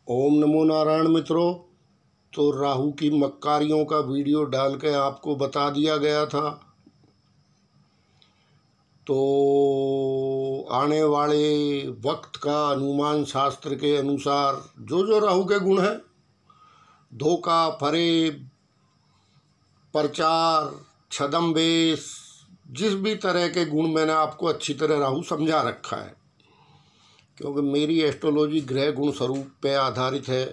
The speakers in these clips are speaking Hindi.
ओम नमो नारायण मित्रों। तो राहु की मक्कारियों का वीडियो डाल के आपको बता दिया गया था। तो आने वाले वक्त का अनुमान शास्त्र के अनुसार जो जो राहु के गुण हैं, धोखा, फरेब, प्रचार, छद्मवेश, जिस भी तरह के गुण मैंने आपको अच्छी तरह राहु समझा रखा है, क्योंकि मेरी एस्ट्रोलॉजी ग्रह गुण स्वरूप पे आधारित है।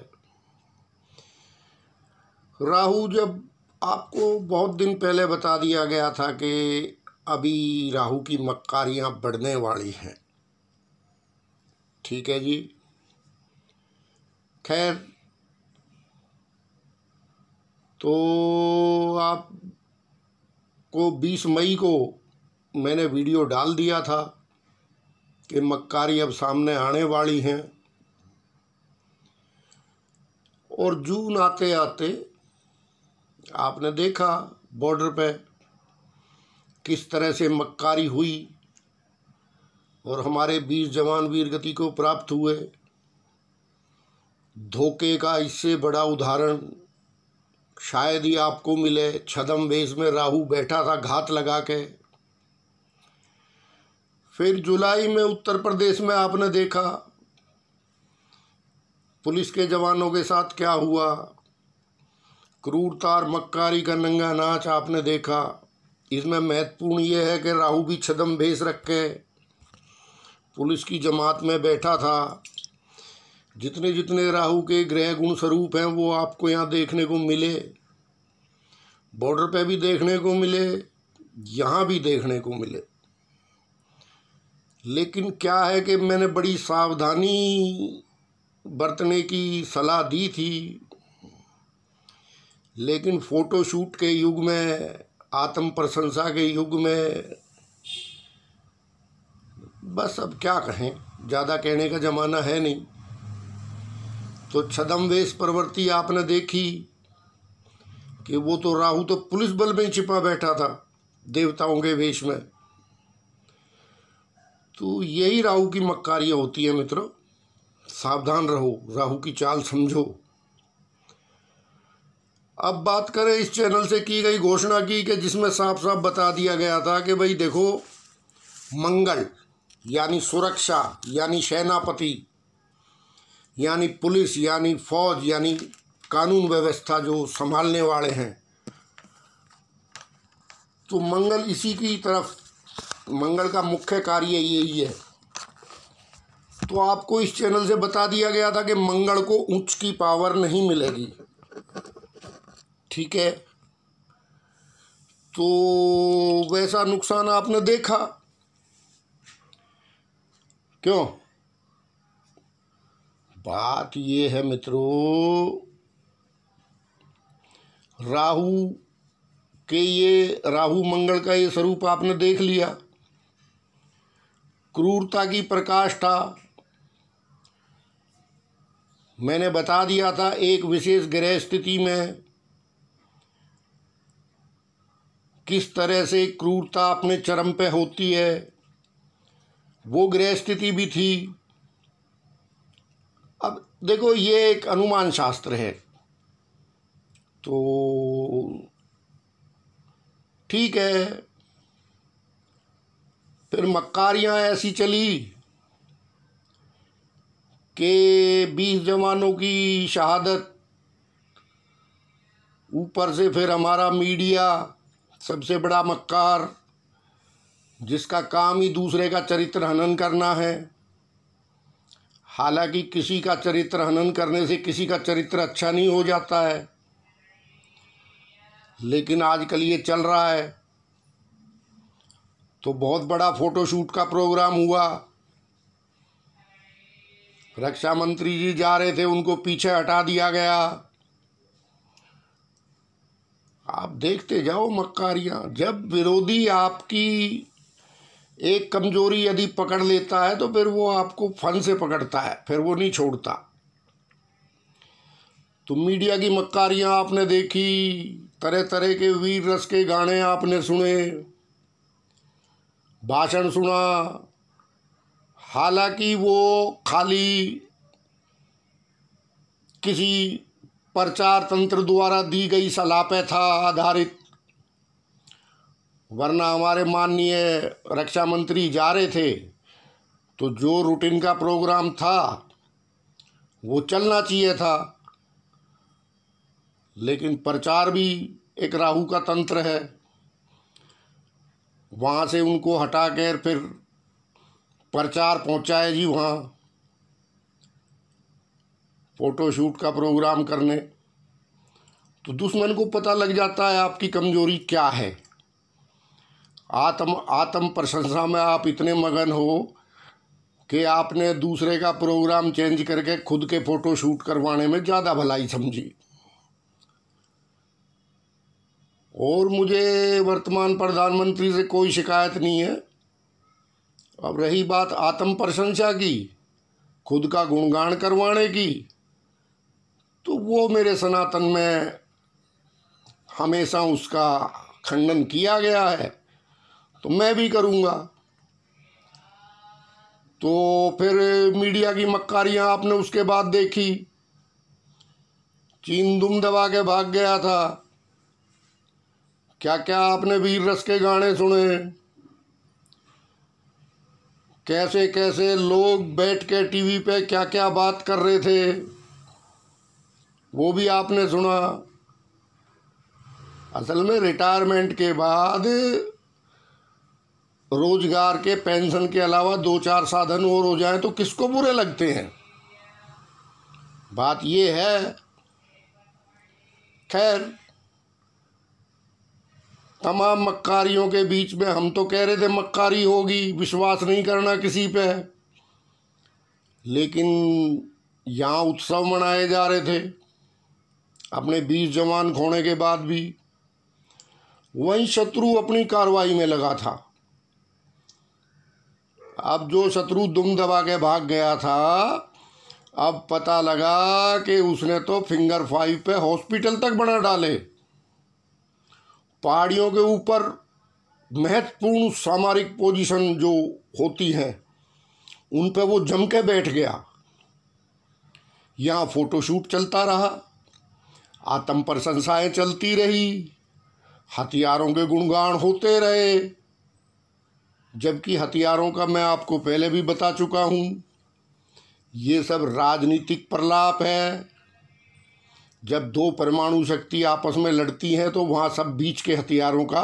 राहु जब आपको बहुत दिन पहले बता दिया गया था कि अभी राहु की मक्कारियां बढ़ने वाली हैं। ठीक है जी। खैर, तो आपको 20 मई को मैंने वीडियो डाल दिया था कि मक्कारी अब सामने आने वाली हैं। और जून आते आते आपने देखा बॉर्डर पे किस तरह से मक्कारी हुई और हमारे 20 जवान वीर गति को प्राप्त हुए। धोखे का इससे बड़ा उदाहरण शायद ही आपको मिले। छद्मवेश में राहु बैठा था घात लगा के। फिर जुलाई में उत्तर प्रदेश में आपने देखा पुलिस के जवानों के साथ क्या हुआ। क्रूरता और मक्कारी का नंगा नाच आपने देखा। इसमें महत्वपूर्ण यह है कि राहु भी छद्मवेश रख के पुलिस की जमात में बैठा था। जितने जितने राहु के ग्रह गुण स्वरूप हैं वो आपको यहाँ देखने को मिले। बॉर्डर पे भी देखने को मिले, यहाँ भी देखने को मिले। लेकिन क्या है कि मैंने बड़ी सावधानी बरतने की सलाह दी थी, लेकिन फोटोशूट के युग में, आत्म प्रशंसा के युग में, बस अब क्या कहें, ज़्यादा कहने का ज़माना है नहीं। तो छद्मवेश प्रवृत्ति आपने देखी कि वो तो राहु तो पुलिस बल में छिपा बैठा था देवताओं के वेश में। तो यही राहु की मक्कारियाँ होती हैं मित्रों। सावधान रहो, राहु की चाल समझो। अब बात करें इस चैनल से की गई घोषणा की कि जिसमें साफ साफ बता दिया गया था कि भाई देखो, मंगल यानी सुरक्षा यानी सेनापति यानी पुलिस यानी फौज यानी कानून व्यवस्था जो संभालने वाले हैं, तो मंगल इसी की तरफ, मंगल का मुख्य कार्य यही है। तो आपको इस चैनल से बता दिया गया था कि मंगल को उच्च की पावर नहीं मिलेगी। ठीक है, तो वैसा नुकसान आपने देखा। क्यों? बात ये है मित्रों, राहु के ये राहु मंगल का ये स्वरूप आपने देख लिया। क्रूरता की प्रकाष्ठा मैंने बता दिया था। एक विशेष ग्रह स्थिति में किस तरह से क्रूरता अपने चरम पे होती है, वो ग्रह स्थिति भी थी। अब देखो, ये एक अनुमान शास्त्र है, तो ठीक है। फिर मक्कारियाँ ऐसी चली कि 20 जवानों की शहादत, ऊपर से फिर हमारा मीडिया सबसे बड़ा मक्कार, जिसका काम ही दूसरे का चरित्र हनन करना है। हालांकि किसी का चरित्र हनन करने से किसी का चरित्र अच्छा नहीं हो जाता है, लेकिन आजकल ये चल रहा है। तो बहुत बड़ा फोटोशूट का प्रोग्राम हुआ। रक्षा मंत्री जी जा रहे थे, उनको पीछे हटा दिया गया। आप देखते जाओ मक्कारियाँ। जब विरोधी आपकी एक कमजोरी यदि पकड़ लेता है तो फिर वो आपको फन से पकड़ता है, फिर वो नहीं छोड़ता। तो मीडिया की मक्कारियाँ आपने देखी, तरह तरह के वीर रस के गाने आपने सुने, भाषण सुना। हालांकि वो खाली किसी प्रचार तंत्र द्वारा दी गई सलाह पे था आधारित, वरना हमारे माननीय रक्षा मंत्री जा रहे थे तो जो रूटीन का प्रोग्राम था वो चलना चाहिए था। लेकिन प्रचार भी एक राहु का तंत्र है, वहाँ से उनको हटा कर फिर प्रचार पहुँचाए जी वहाँ फ़ोटोशूट का प्रोग्राम करने। तो दुश्मन को पता लग जाता है आपकी कमजोरी क्या है। आत्म प्रशंसा में आप इतने मगन हो कि आपने दूसरे का प्रोग्राम चेंज करके खुद के फ़ोटो शूट करवाने में ज़्यादा भलाई समझी। और मुझे वर्तमान प्रधानमंत्री से कोई शिकायत नहीं है। अब रही बात आत्म प्रशंसा की, खुद का गुणगान करवाने की, तो वो मेरे सनातन में हमेशा उसका खंडन किया गया है, तो मैं भी करूँगा। तो फिर मीडिया की मक्कारियाँ आपने उसके बाद देखी। चीन दुम दबा के भाग गया था, क्या क्या आपने वीर रस के गाने सुने, कैसे कैसे लोग बैठ के टीवी पे क्या क्या बात कर रहे थे, वो भी आपने सुना। असल में रिटायरमेंट के बाद रोजगार के पेंशन के अलावा 2-4 साधन और हो जाएं तो किसको बुरे लगते हैं। बात ये है। खैर, तमाम मक्कारियों के बीच में हम तो कह रहे थे मक्कारी होगी, विश्वास नहीं करना किसी पे, लेकिन यहाँ उत्सव मनाए जा रहे थे अपने 20 जवान खोने के बाद भी। वहीं शत्रु अपनी कार्रवाई में लगा था। अब जो शत्रु दुम दबा के भाग गया था, अब पता लगा कि उसने तो फिंगर 5 पे हॉस्पिटल तक बना डाले। पहाड़ियों के ऊपर महत्वपूर्ण सामरिक पोजीशन जो होती हैं उन पे वो जम के बैठ गया। यहाँ फोटोशूट चलता रहा, आत्म प्रशंसाएं चलती रही, हथियारों के गुणगान होते रहे, जबकि हथियारों का मैं आपको पहले भी बता चुका हूँ, ये सब राजनीतिक प्रलाप है। जब 2 परमाणु शक्ति आपस में लड़ती हैं तो वहाँ सब बीच के हथियारों का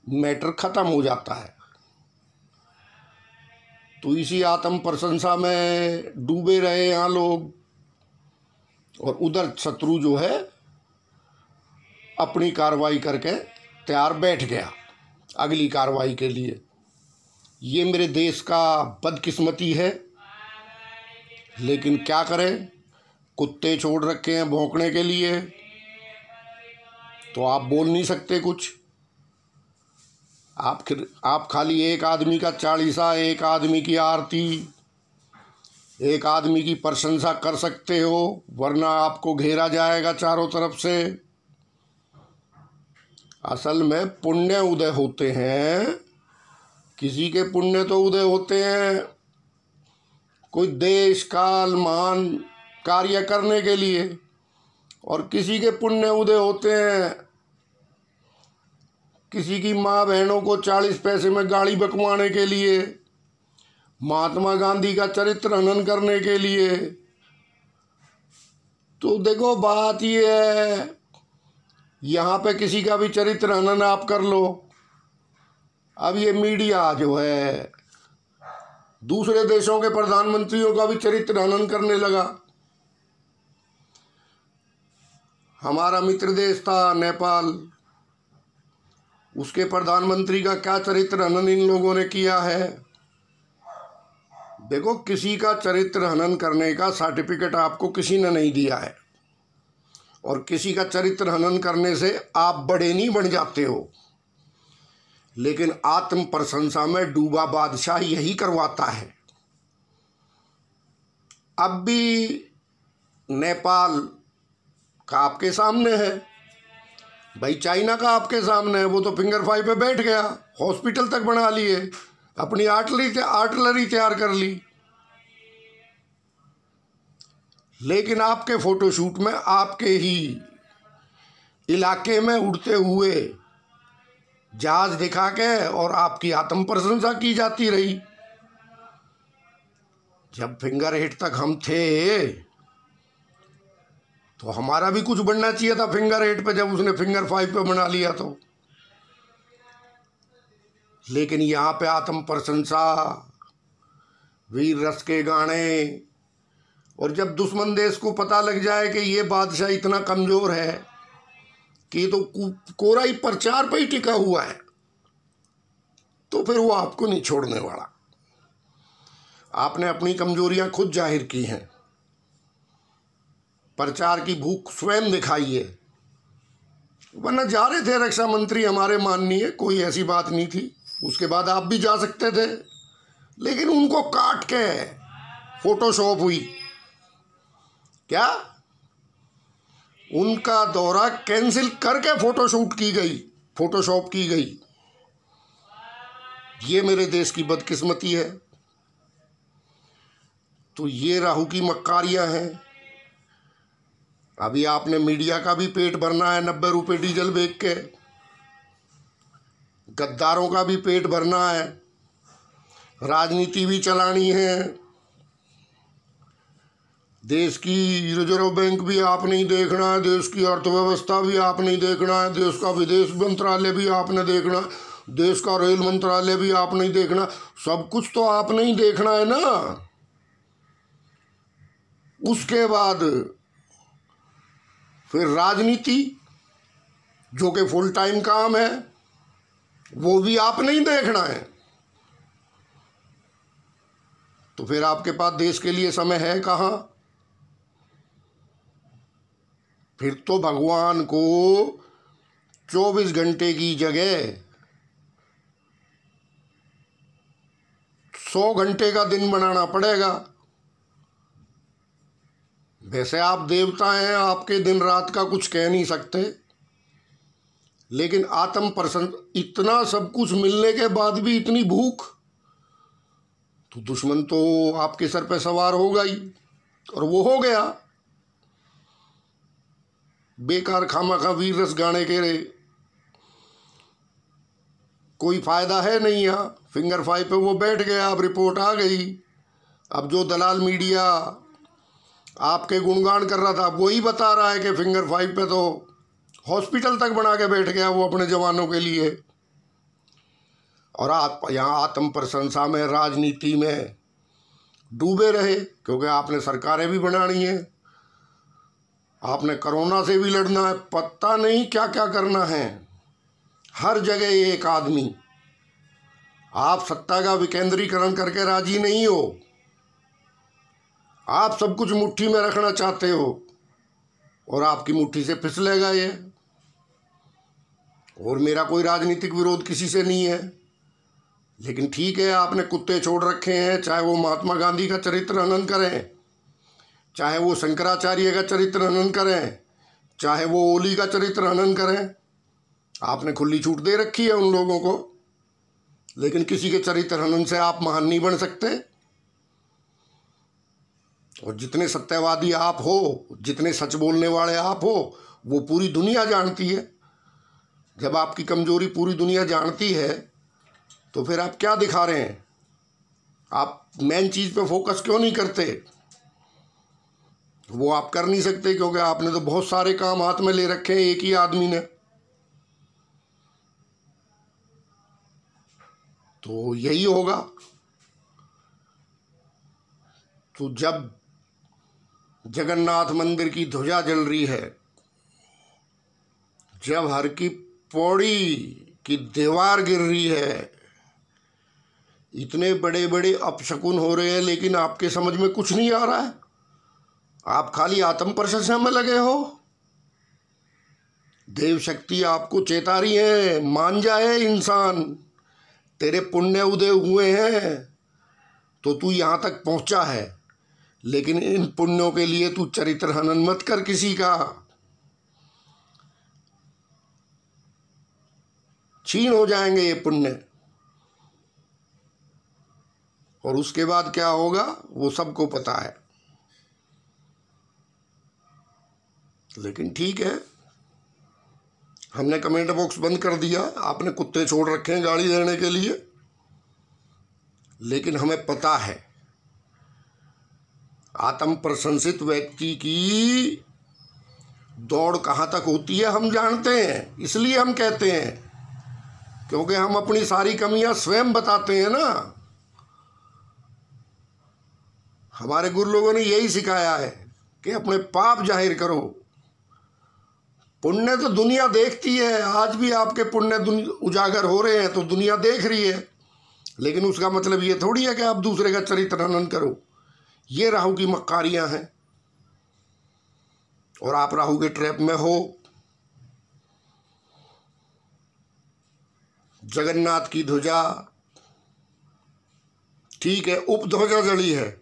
मैटर ख़त्म हो जाता है। तो इसी आत्म प्रशंसा में डूबे रहे यहाँ लोग, और उधर शत्रु जो है अपनी कार्रवाई करके तैयार बैठ गया अगली कार्रवाई के लिए। ये मेरे देश का बदकिस्मती है, लेकिन क्या करें, कुत्ते छोड़ रखे हैं भौंकने के लिए, तो आप बोल नहीं सकते कुछ। आप खाली एक आदमी का चालीसा, एक आदमी की आरती, एक आदमी की प्रशंसा कर सकते हो, वरना आपको घेरा जाएगा चारों तरफ से। असल में पुण्य उदय होते हैं, किसी के पुण्य तो उदय होते हैं कोई देश काल मान कार्य करने के लिए, और किसी के पुण्य उदय होते हैं किसी की माँ बहनों को 40 पैसे में गाड़ी बकवाने के लिए, महात्मा गांधी का चरित्र हनन करने के लिए। तो देखो बात ये है, यहाँ पे किसी का भी चरित्र हनन आप कर लो। अब ये मीडिया जो है दूसरे देशों के प्रधानमंत्रियों का भी चरित्र हनन करने लगा। हमारा मित्र देश था नेपाल, उसके प्रधानमंत्री का क्या चरित्र हनन इन लोगों ने किया है। देखो, किसी का चरित्र हनन करने का सर्टिफिकेट आपको किसी ने नहीं दिया है, और किसी का चरित्र हनन करने से आप बड़े नहीं बन जाते हो। लेकिन आत्म प्रशंसा में डूबा बादशाह यही करवाता है। अब भी नेपाल का आपके सामने है भाई, चाइना का आपके सामने है। वो तो फिंगर 5 पे बैठ गया, हॉस्पिटल तक बना लिए, अपनी आर्टिलरी तैयार कर ली। लेकिन आपके फोटोशूट में आपके ही इलाके में उड़ते हुए जहाज दिखा के और आपकी आत्म प्रशंसा की जाती रही। जब फिंगर 8 तक हम थे तो हमारा भी कुछ बनना चाहिए था फिंगर 8 पे, जब उसने फिंगर 5 पे बना लिया तो। लेकिन यहाँ पे आत्म प्रशंसा, वीर रस के गाने, और जब दुश्मन देश को पता लग जाए कि ये बादशाह इतना कमज़ोर है कि तो कोरा ही प्रचार पर ही टिका हुआ है, तो फिर वो आपको नहीं छोड़ने वाला। आपने अपनी कमजोरियां खुद जाहिर की हैं, प्रचार की भूख स्वयं दिखाई है, वरना जा रहे थे रक्षा मंत्री हमारे माननीय, कोई ऐसी बात नहीं थी। उसके बाद आप भी जा सकते थे, लेकिन उनको काट के फोटोशॉप हुई। क्या? उनका दौरा कैंसिल करके फोटोशूट की गई, फोटोशॉप की गई। ये मेरे देश की बदकिस्मती है। तो ये राहु की मक्कारियां हैं। अभी आपने मीडिया का भी पेट भरना है 90 रुपये डीजल बेच के, गद्दारों का भी पेट भरना है, राजनीति भी चलानी है, देश की रिजर्व बैंक भी आप नहीं देखना है, देश की अर्थव्यवस्था भी आप नहीं देखना है, देश का विदेश मंत्रालय भी आपने देखना, देश का रेल मंत्रालय भी आप नहीं देखना, सब कुछ तो आप नहीं देखना है ना। उसके बाद फिर राजनीति, जो कि फुल टाइम काम है, वो भी आप नहीं देखना है। तो फिर आपके पास देश के लिए समय है कहाँ? फिर तो भगवान को 24 घंटे की जगह 100 घंटे का दिन बनाना पड़ेगा। वैसे आप देवता हैं, आपके दिन रात का कुछ कह नहीं सकते, लेकिन आत्म प्रसन्न, इतना सब कुछ मिलने के बाद भी इतनी भूख, तो दुश्मन तो आपके सर पे सवार होगा ही, और वो हो गया। बेकार खामखा वीर रस गाने के रे कोई फायदा है नहीं। यहाँ फिंगर 5 पे वो बैठ गया, अब रिपोर्ट आ गई। अब जो दलाल मीडिया आपके गुणगान कर रहा था, वही बता रहा है कि फिंगर 5 पे तो हॉस्पिटल तक बना के बैठ गया वो अपने जवानों के लिए। और आप यहाँ आत्म प्रशंसा में, राजनीति में डूबे रहे, क्योंकि आपने सरकारें भी बनानी है, आपने कोरोना से भी लड़ना है, पता नहीं क्या क्या करना है। हर जगह एक आदमी, आप सत्ता का विकेंद्रीकरण करके राजी नहीं हो, आप सब कुछ मुट्ठी में रखना चाहते हो, और आपकी मुट्ठी से फिसलेगा ये। और मेरा कोई राजनीतिक विरोध किसी से नहीं है, लेकिन ठीक है, आपने कुत्ते छोड़ रखे हैं, चाहे वो महात्मा गांधी का चरित्र हनन करें, चाहे वो शंकराचार्य का चरित्र हनन करें, चाहे वो ओली का चरित्र हनन करें, आपने खुली छूट दे रखी है उन लोगों को। लेकिन किसी के चरित्र हनन से आप महान नहीं बन सकते। और जितने सत्यवादी आप हो, जितने सच बोलने वाले आप हो, वो पूरी दुनिया जानती है। जब आपकी कमजोरी पूरी दुनिया जानती है, तो फिर आप क्या दिखा रहे हैं? आप मेन चीज़ पे फोकस क्यों नहीं करते? वो आप कर नहीं सकते, क्योंकि आपने तो बहुत सारे काम हाथ में ले रखे हैं एक ही आदमी ने। तो यही होगा। तो जब जगन्नाथ मंदिर की ध्वजा जल रही है, जब हर की पौड़ी की दीवार गिर रही है, इतने बड़े बड़े अपशकुन हो रहे हैं, लेकिन आपके समझ में कुछ नहीं आ रहा है। आप खाली आत्म प्रशंसा में लगे हो। देव शक्ति आपको चेता रही है, मान जाए इंसान, तेरे पुण्य उदय हुए हैं तो तू यहाँ तक पहुँचा है, लेकिन इन पुण्यों के लिए तू चरित्र हनन मत कर किसी का। छीन हो जाएंगे ये पुण्य, और उसके बाद क्या होगा वो सबको पता है। लेकिन ठीक है, हमने कमेंट बॉक्स बंद कर दिया, आपने कुत्ते छोड़ रखे हैं गाली देने के लिए। लेकिन हमें पता है आत्म प्रशंसित व्यक्ति की दौड़ कहाँ तक होती है हम जानते हैं, इसलिए हम कहते हैं, क्योंकि हम अपनी सारी कमियां स्वयं बताते हैं ना। हमारे गुरु लोगों ने यही सिखाया है कि अपने पाप जाहिर करो। पुण्य तो दुनिया देखती है, आज भी आपके पुण्य उजागर हो रहे हैं तो दुनिया देख रही है, लेकिन उसका मतलब ये थोड़ी है कि आप दूसरे का चरित्र हनन करो। ये राहु की मक्कारियां हैं और आप राहु के ट्रैप में हो। जगन्नाथ की ध्वजा ठीक है, उपध्वजा जड़ी है,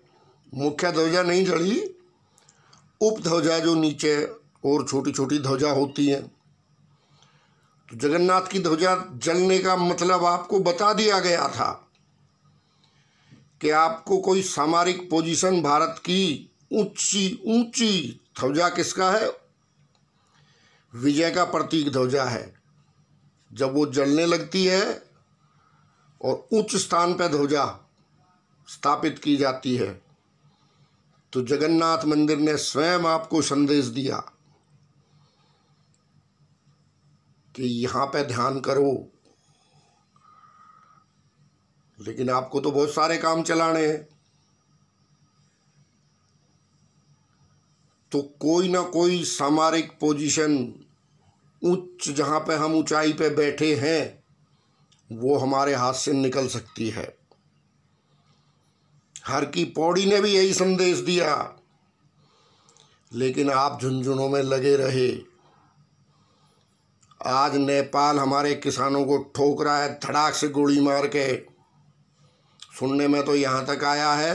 मुख्य ध्वजा नहीं जड़ी, उपध्वजा जो नीचे और छोटी छोटी ध्वजा होती है। तो जगन्नाथ की ध्वजा जलने का मतलब आपको बता दिया गया था कि आपको कोई सामरिक पोजीशन, भारत की ऊंची ऊंची ध्वजा किसका है? विजय का प्रतीक ध्वजा है। जब वो जलने लगती है और उच्च स्थान पर ध्वजा स्थापित की जाती है, तो जगन्नाथ मंदिर ने स्वयं आपको संदेश दिया कि यहाँ पे ध्यान करो। लेकिन आपको तो बहुत सारे काम चलाने हैं, तो कोई ना कोई सामरिक पोजीशन उच्च, जहाँ पे हम ऊंचाई पे बैठे हैं, वो हमारे हाथ से निकल सकती है। हर की पौड़ी ने भी यही संदेश दिया, लेकिन आप झुंझुनों में लगे रहे। आज नेपाल हमारे किसानों को ठोक रहा है धड़ाक से गोली मार के। सुनने में तो यहाँ तक आया है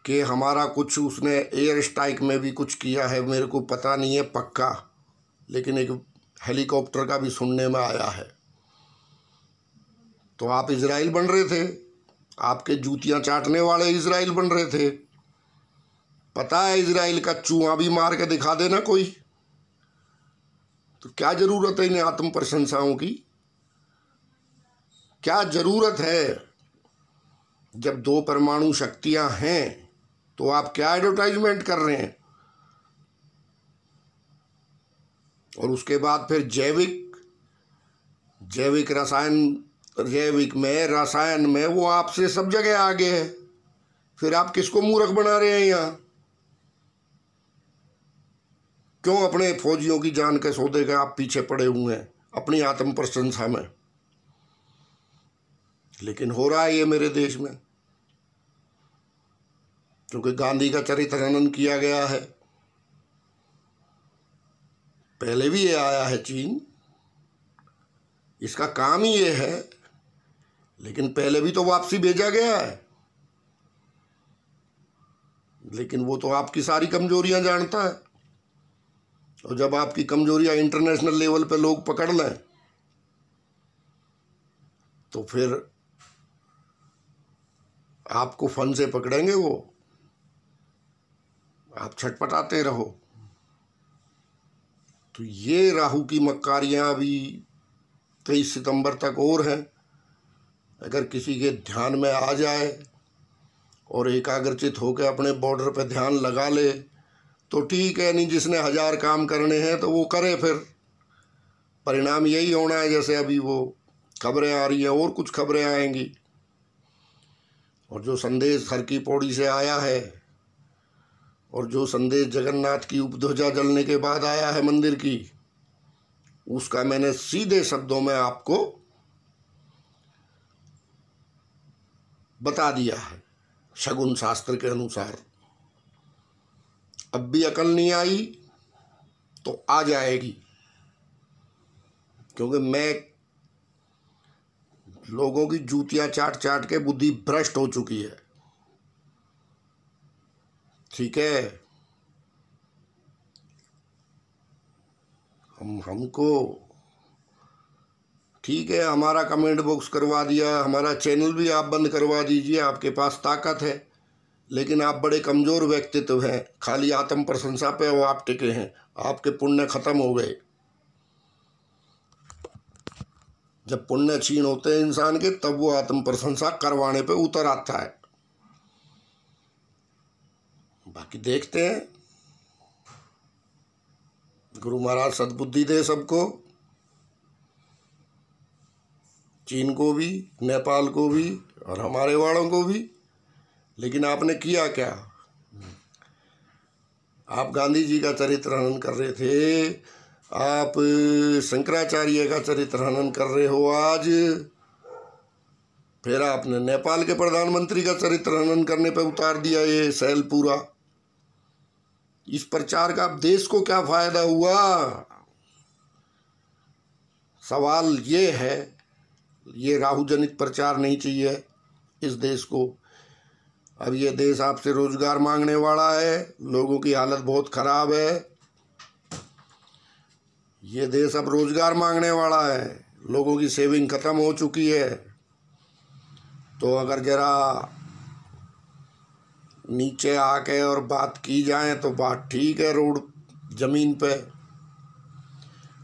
कि हमारा कुछ उसने एयर स्ट्राइक में भी कुछ किया है, मेरे को पता नहीं है पक्का, लेकिन एक हेलीकॉप्टर का भी सुनने में आया है। तो आप इजराइल बन रहे थे, आपके जूतियां चाटने वाले इजराइल बन रहे थे। पता है इजराइल का चूहा भी मार के दिखा देना कोई, तो क्या जरूरत है इन आत्म प्रशंसाओं की? क्या जरूरत है? जब दो परमाणु शक्तियां हैं तो आप क्या एडवर्टाइजमेंट कर रहे हैं? और उसके बाद फिर जैविक रसायन में वो आपसे सब जगह आगे है। फिर आप किसको मूर्ख बना रहे हैं यहाँ? क्यों अपने फौजियों की जान के सौदे के आप पीछे पड़े हुए हैं अपनी आत्म प्रशंसा में? लेकिन हो रहा है ये मेरे देश में, क्योंकि गांधी का चरित्र हनन किया गया है। पहले भी ये आया है चीन, इसका काम ही ये है, लेकिन पहले भी तो वापसी भेजा गया है। लेकिन वो तो आपकी सारी कमजोरियां जानता है, और जब आपकी कमजोरियां इंटरनेशनल लेवल पे लोग पकड़ लें तो फिर आपको फन से पकड़ेंगे वो, आप छटपटाते रहो। तो ये राहु की मक्कारियां अभी 23 सितंबर तक और हैं। अगर किसी के ध्यान में आ जाए और एकाग्रचित होकर अपने बॉर्डर पे ध्यान लगा ले तो ठीक है, नहीं जिसने 1000 काम करने हैं तो वो करे। फिर परिणाम यही होना है, जैसे अभी वो खबरें आ रही हैं और कुछ खबरें आएंगी। और जो संदेश हर की पौड़ी से आया है और जो संदेश जगन्नाथ की उपध्वजा जलने के बाद आया है मंदिर की, उसका मैंने सीधे शब्दों में आपको बता दिया है शगुन शास्त्र के अनुसार। अब भी अकल नहीं आई तो आ जाएगी, क्योंकि मैं लोगों की जूतियां चाट चाट के बुद्धि भ्रष्ट हो चुकी है। ठीक है, हमको ठीक है, हमारा कमेंट बॉक्स करवा दिया, हमारा चैनल भी आप बंद करवा दीजिए, आपके पास ताकत है। लेकिन आप बड़े कमज़ोर व्यक्तित्व हैं, खाली आत्म प्रशंसा पे वो आप टिके हैं। आपके पुण्य खत्म हो गए। जब पुण्य क्षीण होते हैं इंसान के, तब वो आत्म प्रशंसा करवाने पे उतर आता है। बाकी देखते हैं, गुरु महाराज सद्बुद्धि दे सबको, चीन को भी, नेपाल को भी और हमारे वालों को भी। लेकिन आपने किया क्या? आप गांधी जी का चरित्र हनन कर रहे थे, आप शंकराचार्य का चरित्र हनन कर रहे हो आज, फिर आपने नेपाल के प्रधानमंत्री का चरित्र हनन करने पे उतार दिया ये सेल पूरा। इस प्रचार का देश को क्या फायदा हुआ? सवाल ये है, ये राहु जनित प्रचार नहीं चाहिए इस देश को। अब ये देश आपसे रोजगार मांगने वाला है, लोगों की हालत बहुत खराब है। ये देश अब रोजगार मांगने वाला है, लोगों की सेविंग खत्म हो चुकी है। तो अगर जरा नीचे आके और बात की जाए तो बात ठीक है रोड जमीन पे,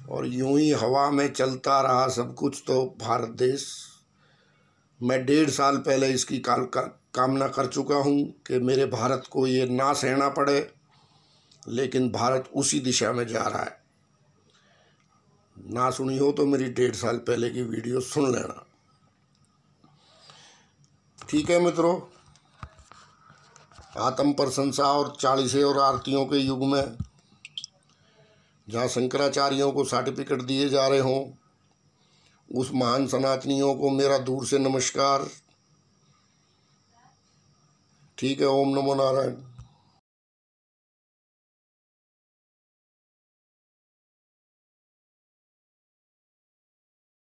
और यूं ही हवा में चलता रहा सब कुछ तो भारत देश, मैं 1.5 साल पहले इसकी कामना कर चुका हूं कि मेरे भारत को ये ना सहना पड़े, लेकिन भारत उसी दिशा में जा रहा है। ना सुनी हो तो मेरी 1.5 साल पहले की वीडियो सुन लेना। ठीक है मित्रों, आत्म प्रशंसा और 40 और आरतियों के युग में जहाँ शंकराचार्यों को सर्टिफिकेट दिए जा रहे हों, उस महान सनातनियों को मेरा दूर से नमस्कार। ठीक है, ओम नमो नारायण।